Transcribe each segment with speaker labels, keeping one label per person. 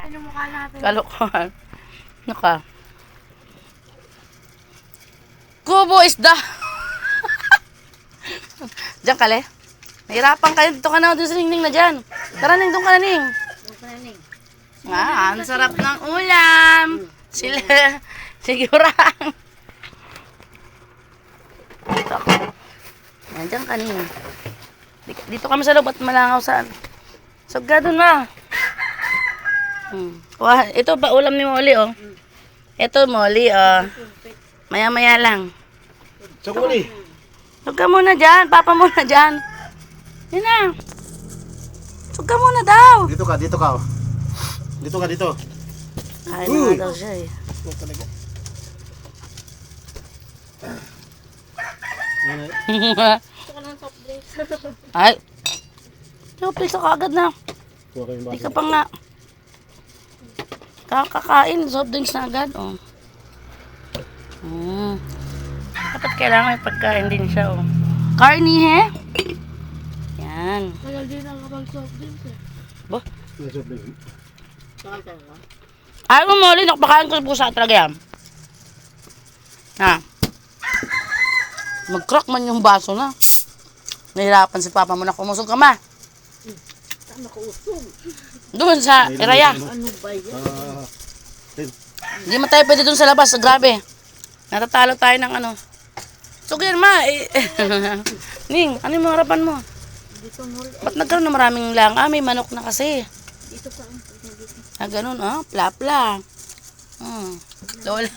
Speaker 1: Ano mukha natin?
Speaker 2: Kalokohan. Ano ka? Kubo isda. Diyan ka, Le. Nahirapan kayo. Dito ka na. Doon sa Ningning na dyan. Tara, Ning. Doon ka na, Ning. Ang sarap ng ulam. Sila. Sigurang. Dito. Yan, dyan ka, Ning. Dito kami sa loob at malangaw saan. Sagga doon na. Ito pa ulam ni Molly, oh. Ito, Molly, oh. Maya-maya lang.
Speaker 3: Saan Molly?
Speaker 2: Huwag ka muna dyan. Papa muna dyan. Yan na. Huwag ka muna daw.
Speaker 3: Dito ka, dito ka. Dito ka, dito.
Speaker 2: Ay, na daw siya eh.
Speaker 3: Ito talaga.
Speaker 1: Gusto ko ng soft drinks.
Speaker 2: Ay. Please ka agad na.
Speaker 3: Kuha kayong
Speaker 2: Hindi
Speaker 3: baso.
Speaker 2: ka pa nga. Kakakain. Soft drinks na agad, oh. Dapat kailangan may pagkain din siya, oh. Carnihe. Yan.
Speaker 1: Tagal din ako mag soft drinks eh.
Speaker 2: Bo.
Speaker 1: Tagal talaga.
Speaker 2: Ayaw mo, Molly. Nakapakain ko sa pusa talaga yan. Ha? Mag-crack man yung baso na. Nahirapan si Papa mo na kumusog ka, ma.
Speaker 1: Saan ako usog?
Speaker 2: Doon sa Iraya.
Speaker 1: Ano ba yan?
Speaker 2: Hindi mo tayo pwede doon sa labas. Grabe. Natatalo tayo ng ano. Sugir, ma. Ning, ano yung mga harapan mo?
Speaker 1: Dito mo rin.
Speaker 2: Ba't nagkaroon na maraming lang? May manok na kasi.
Speaker 1: Dito pa.
Speaker 2: Ganun, pla-pla. Lola.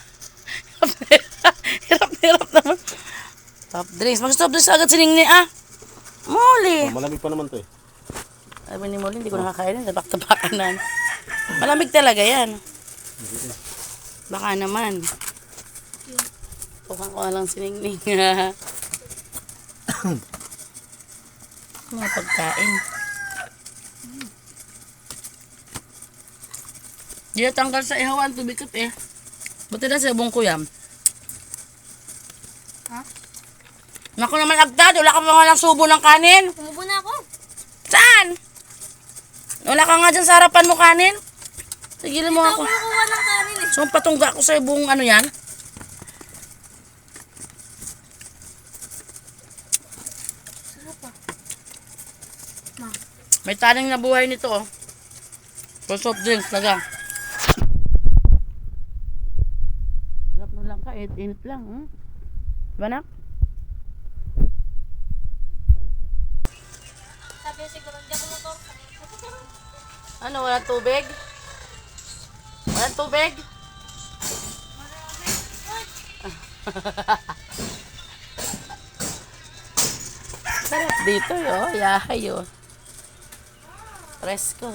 Speaker 2: Hirap naman. Top drinks. Mag-stop drinks agad si Ningning, Molly.
Speaker 3: Malamig pa naman to eh.
Speaker 2: Sabi ni Molly, hindi ko nakakainin. Back-to-backanan. Malamig talaga yan. Baka naman. Tukan ko lang si Ningning. Mga pagkain. Di na tanggal sa ihawan, tubikot eh. Buti na sa bungko yan.
Speaker 1: Ha?
Speaker 2: Naku naman agdad, wala ka pa nga lang subo ng kanin.
Speaker 1: Umubo na ako.
Speaker 2: Saan? Wala ka nga dyan sa harapan mo kanin? Sigilin mo
Speaker 1: Dito ako
Speaker 2: ako.
Speaker 1: kukuha ng kanin eh.
Speaker 2: So, patungga ko sa buong ano yan.
Speaker 1: Sarap ah.
Speaker 2: May taning na buhay nito, oh. For soft drinks, talaga. Sarap mo lang ka, init lang, Diba na?
Speaker 1: Sabi siguro, hindi ako motor.
Speaker 2: Ano, walang tubig? Walang tubig? Sarap dito, Yahay, Presko.